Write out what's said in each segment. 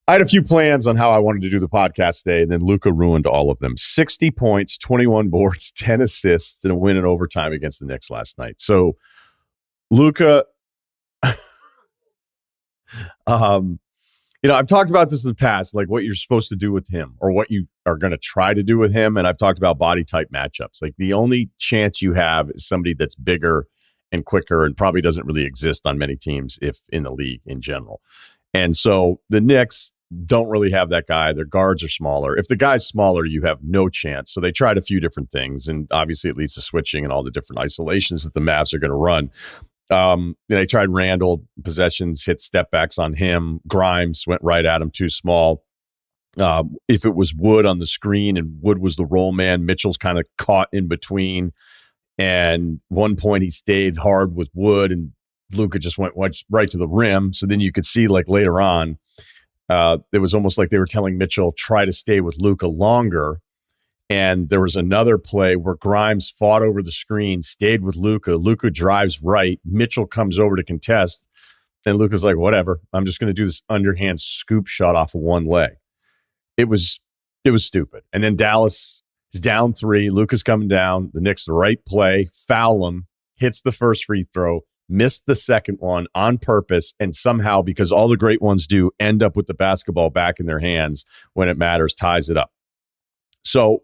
I had a few plans on how I wanted to do the podcast today, and then Luka ruined all of them. 60 points, 21 boards, 10 assists, and a win in overtime against the Knicks last night. So, Luka, I've talked about this in the past, like what you're supposed to do with him or what you are going to try to do with him. And I've talked about body type matchups. Like the only chance you have is somebody that's bigger and quicker and probably doesn't really exist on many teams if in the league in general. And so the Knicks don't really have that guy. Their guards are smaller. If the guy's smaller, you have no chance. So they tried a few different things, and obviously it leads to switching and all the different isolations that the Mavs are going to run. They tried Randall, possessions, hit step backs on him. Grimes went right at him, too small. If it was Wood on the screen and Wood was the roll man, Mitchell's kind of caught in between. And one point he stayed hard with Wood and Luka just went right to the rim. So then you could see like later on, it was almost like they were telling Mitchell, try to stay with Luka longer. And there was another play where Grimes fought over the screen, stayed with Luka. Luka drives right. Mitchell comes over to contest. And Luka's like, whatever. I'm just going to do this underhand scoop shot off of one leg. It was stupid. And then Dallas is down 3. Luka's coming down. The Knicks, the right play, foul him, hits the first free throw, missed the second one on purpose, and somehow, because all the great ones do, end up with the basketball back in their hands when it matters, ties it up. So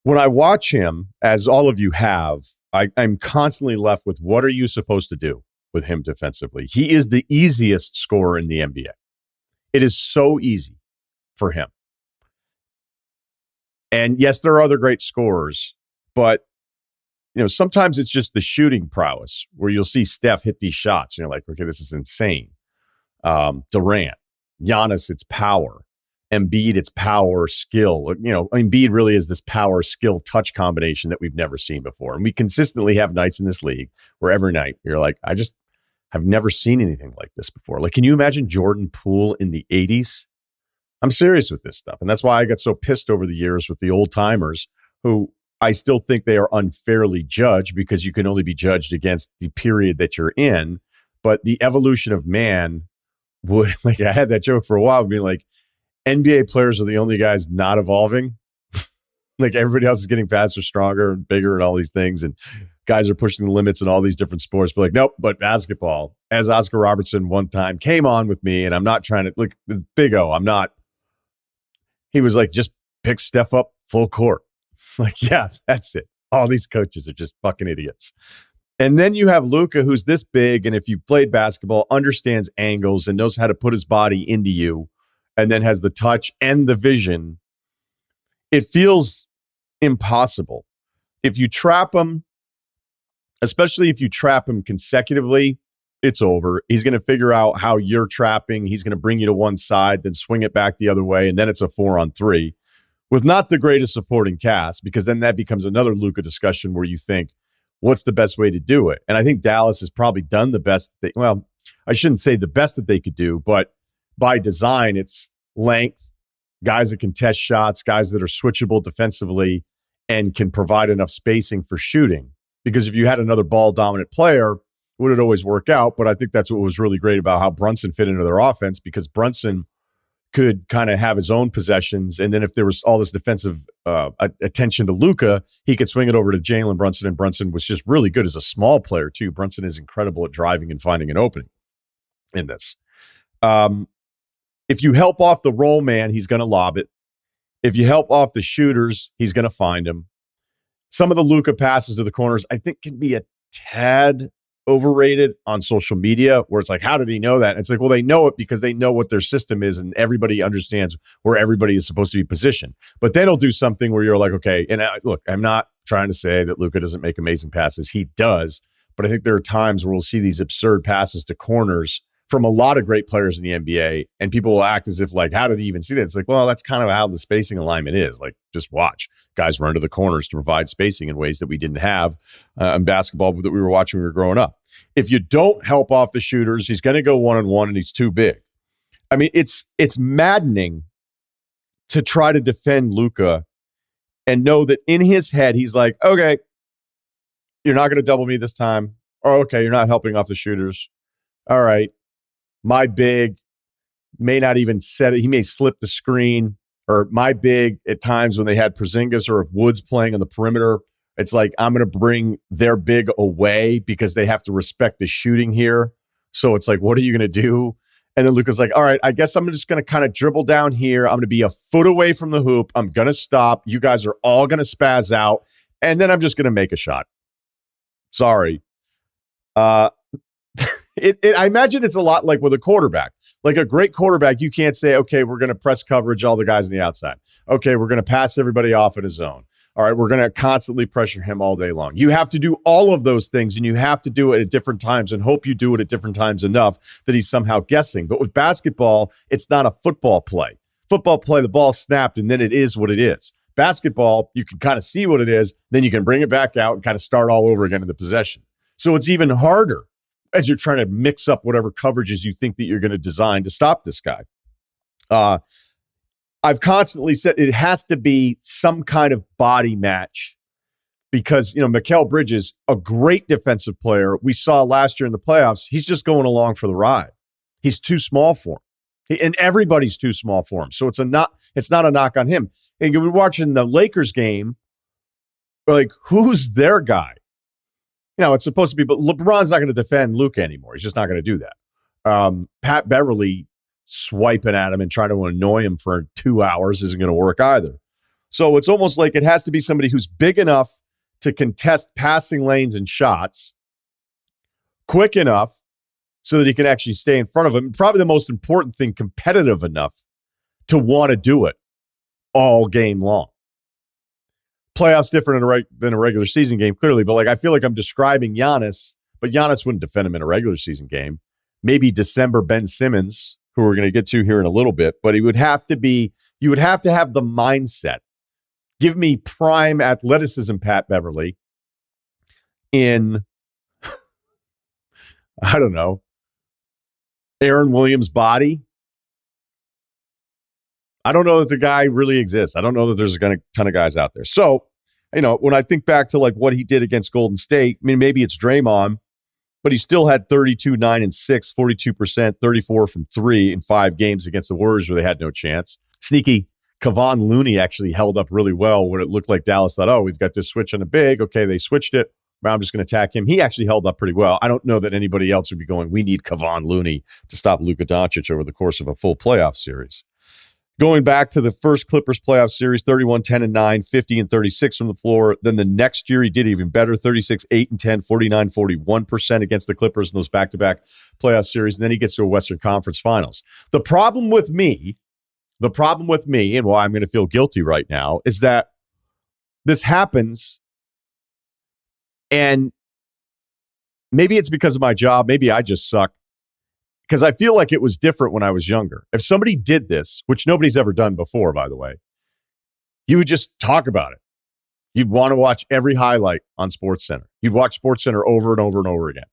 when I watch him, as all of you have, I'm constantly left with, what are you supposed to do with him defensively? He is the easiest scorer in the NBA. It is so easy for him. And yes, there are other great scorers, but sometimes it's just the shooting prowess where you'll see Steph hit these shots. And you're like, okay, this is insane. Durant, Giannis, it's power. Embiid, it's power, skill. Embiid really is this power, skill, touch combination that we've never seen before. And we consistently have nights in this league where every night you're like, I just have never seen anything like this before. Like, can you imagine Jordan Poole in the 80s? I'm serious with this stuff. And that's why I got so pissed over the years with the old timers who I still think they are unfairly judged because you can only be judged against the period that you're in. But the evolution of man would, like, I had that joke for a while, being like, NBA players are the only guys not evolving. Like everybody else is getting faster, stronger, and bigger and all these things. And guys are pushing the limits in all these different sports. But like, nope, but basketball, as Oscar Robertson one time came on with me, and I'm not trying to, look, Big O, I'm not, he was like, just pick Steph up full court. Like, yeah, that's it. All these coaches are just fucking idiots. And then you have Luka, who's this big, and if you've played basketball, understands angles and knows how to put his body into you, and then has the touch and the vision. It feels impossible. If you trap him, especially if you trap him consecutively, it's over. He's going to figure out how you're trapping. He's going to bring you to one side, then swing it back the other way, and then it's a 4-on-3 with not the greatest supporting cast, because then that becomes another Luka discussion where you think, what's the best way to do it? And I think Dallas has probably done the best. Well, I shouldn't say the best that they could do, but by design, it's length, guys that can test shots, guys that are switchable defensively and can provide enough spacing for shooting. Because if you had another ball-dominant player, would it always work out? But I think that's what was really great about how Brunson fit into their offense, because Brunson could kind of have his own possessions. And then if there was all this defensive attention to Luka, he could swing it over to Jalen Brunson, and Brunson was just really good as a small player too. Brunson is incredible at driving and finding an opening in this. If you help off the roll man, he's going to lob it. If you help off the shooters, he's going to find him. Some of the Luka passes to the corners, I think, can be a tad overrated on social media, where it's like, how did he know that? And it's like, well, they know it because they know what their system is, and everybody understands where everybody is supposed to be positioned. But then he'll do something where you're like, okay, and look, I'm not trying to say that Luka doesn't make amazing passes. He does. But I think there are times where we'll see these absurd passes to corners from a lot of great players in the NBA, and people will act as if like, how did he even see that? It's like, well, that's kind of how the spacing alignment is. Like, just watch. Guys run to the corners to provide spacing in ways that we didn't have in basketball that we were watching when we were growing up. If you don't help off the shooters, he's going to go one-on-one, and he's too big. I mean, it's maddening to try to defend Luka and know that in his head, he's like, okay, you're not going to double me this time. Or, okay, you're not helping off the shooters. All right. My big, may not even set it. He may slip the screen. Or my big at times when they had Porzingis or if Woods playing on the perimeter, it's like I'm going to bring their big away because they have to respect the shooting here. So it's like, what are you going to do? And then Luka's like, all right, I guess I'm just going to kind of dribble down here. I'm going to be a foot away from the hoop. I'm going to stop. You guys are all going to spaz out. And then I'm just going to make a shot. Sorry. I imagine it's a lot like with a quarterback. Like a great quarterback, you can't say, okay, we're going to press coverage all the guys on the outside. Okay, we're going to pass everybody off in his zone. All right, we're going to constantly pressure him all day long. You have to do all of those things, and you have to do it at different times and hope you do it at different times enough that he's somehow guessing. But with basketball, it's not a football play. Football play, the ball snapped, and then it is what it is. Basketball, you can kind of see what it is, then you can bring it back out and kind of start all over again in the possession. So it's even harder as you're trying to mix up whatever coverages you think that you're going to design to stop this guy. I've constantly said it has to be some kind of body match because, Mikal Bridges, a great defensive player we saw last year in the playoffs, he's just going along for the ride. He's too small for him. And everybody's too small for him. So it's not a knock on him. And you're watching the Lakers game, like, who's their guy? It's supposed to be, but LeBron's not going to defend Luka anymore. He's just not going to do that. Pat Beverly swiping at him and trying to annoy him for 2 hours isn't going to work either. So it's almost like it has to be somebody who's big enough to contest passing lanes and shots, quick enough so that he can actually stay in front of him. And probably the most important thing, competitive enough to want to do it all game long. Playoffs different than a regular season game, clearly, but I feel like I'm describing Giannis, but Giannis wouldn't defend him in a regular season game. Maybe December Ben Simmons, who we're going to get to here in a little bit, but you would have to have the mindset. Give me prime athleticism, Pat Beverly, in, I don't know, Aaron Williams' body. I don't know that the guy really exists. I don't know that there's a ton of guys out there. So, when I think back to what he did against Golden State, I mean, maybe it's Draymond, but he still had 32, 9, and 6, 42%, 34 from 3 in 5 games against the Warriors where they had no chance. Sneaky Kevon Looney actually held up really well when it looked like Dallas thought, oh, we've got this switch on a big. Okay, they switched it. I'm just going to attack him. He actually held up pretty well. I don't know that anybody else would be going, we need Kevon Looney to stop Luka Doncic over the course of a full playoff series. Going back to the first Clippers playoff series, 31, 10, and 9, 50 and 36 from the floor. Then the next year, he did even better, 36, 8, and 10, 49, 41% against the Clippers in those back-to-back playoff series. And then he gets to a Western Conference Finals. The problem with me, and why I'm going to feel guilty right now, is that this happens, and maybe it's because of my job, maybe I just suck, because I feel like it was different when I was younger. If somebody did this, which nobody's ever done before, by the way, you would just talk about it. You'd want to watch every highlight on SportsCenter. You'd watch SportsCenter over and over and over again.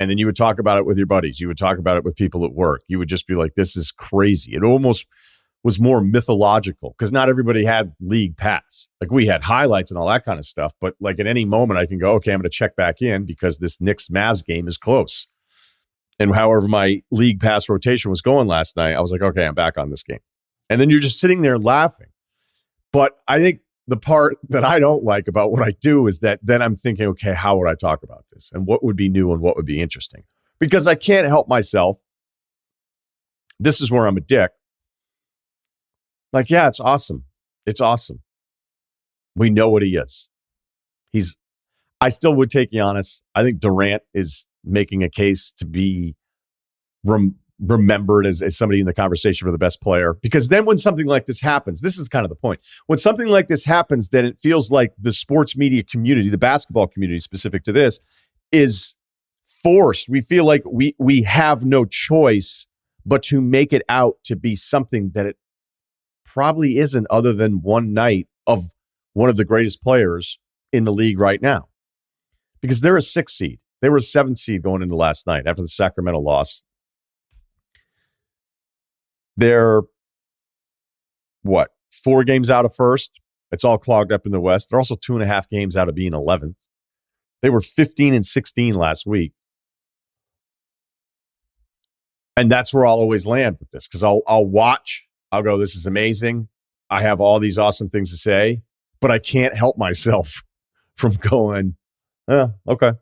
And then you would talk about it with your buddies. You would talk about it with people at work. You would just be like, this is crazy. It almost was more mythological because not everybody had league pass. We had highlights and all that kind of stuff. But at any moment I can go, okay, I'm going to check back in because this Knicks Mavs game is close. And however my league pass rotation was going last night, I was like, okay, I'm back on this game. And then you're just sitting there laughing. But I think the part that I don't like about what I do is that then I'm thinking, okay, how would I talk about this? And what would be new and what would be interesting? Because I can't help myself. This is where I'm a dick. Yeah, it's awesome. It's awesome. We know what he is. I still would take Giannis. I think Durant is making a case to be remembered as somebody in the conversation for the best player. Because then when something like this happens, this is kind of the point. When something like this happens, then it feels like the sports media community, the basketball community specific to this, is forced. We feel like we have no choice but to make it out to be something that it probably isn't, other than one night of one of the greatest players in the league right now. Because they're a 6th seed. They were a 7th seed going into last night after the Sacramento loss. They're, 4 games out of first? It's all clogged up in the West. They're also 2.5 games out of being 11th. They were 15 and 16 last week. And that's where I'll always land with this, because I'll watch. I'll go, this is amazing. I have all these awesome things to say, but I can't help myself from going, okay.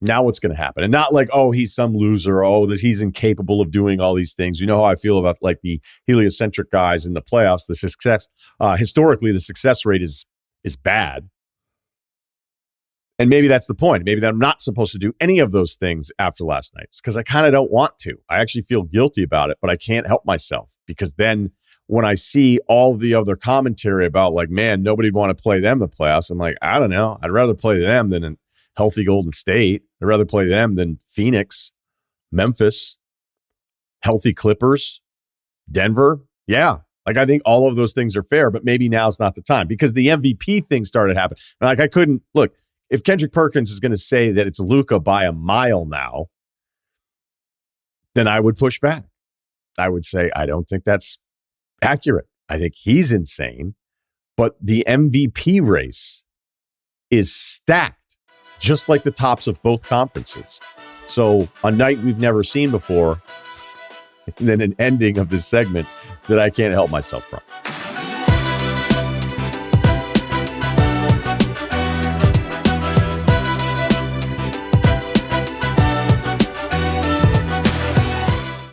Now what's going to happen? And not like, oh, he's some loser. Oh, he's incapable of doing all these things. You know how I feel about like the heliocentric guys in the playoffs. The success, historically, the success rate is bad. And maybe that's the point. Maybe that I'm not supposed to do any of those things after last night's, because I kind of don't want to. I actually feel guilty about it, but I can't help myself, because then when I see all the other commentary about like, man, nobody'd want to play them in the playoffs, I'm like, I don't know. I'd rather play them than a healthy Golden State. I'd rather play them than Phoenix, Memphis, healthy Clippers, Denver. Yeah. Like, I think all of those things are fair, but maybe now's not the time, because the MVP thing started happening. Like, I couldn't look. If Kendrick Perkins is going to say that it's Luka by a mile now, then I would push back. I would say, I don't think that's accurate. I think he's insane, but the MVP race is stacked, just like the tops of both conferences. So a night we've never seen before, and then an ending of this segment that I can't help myself from.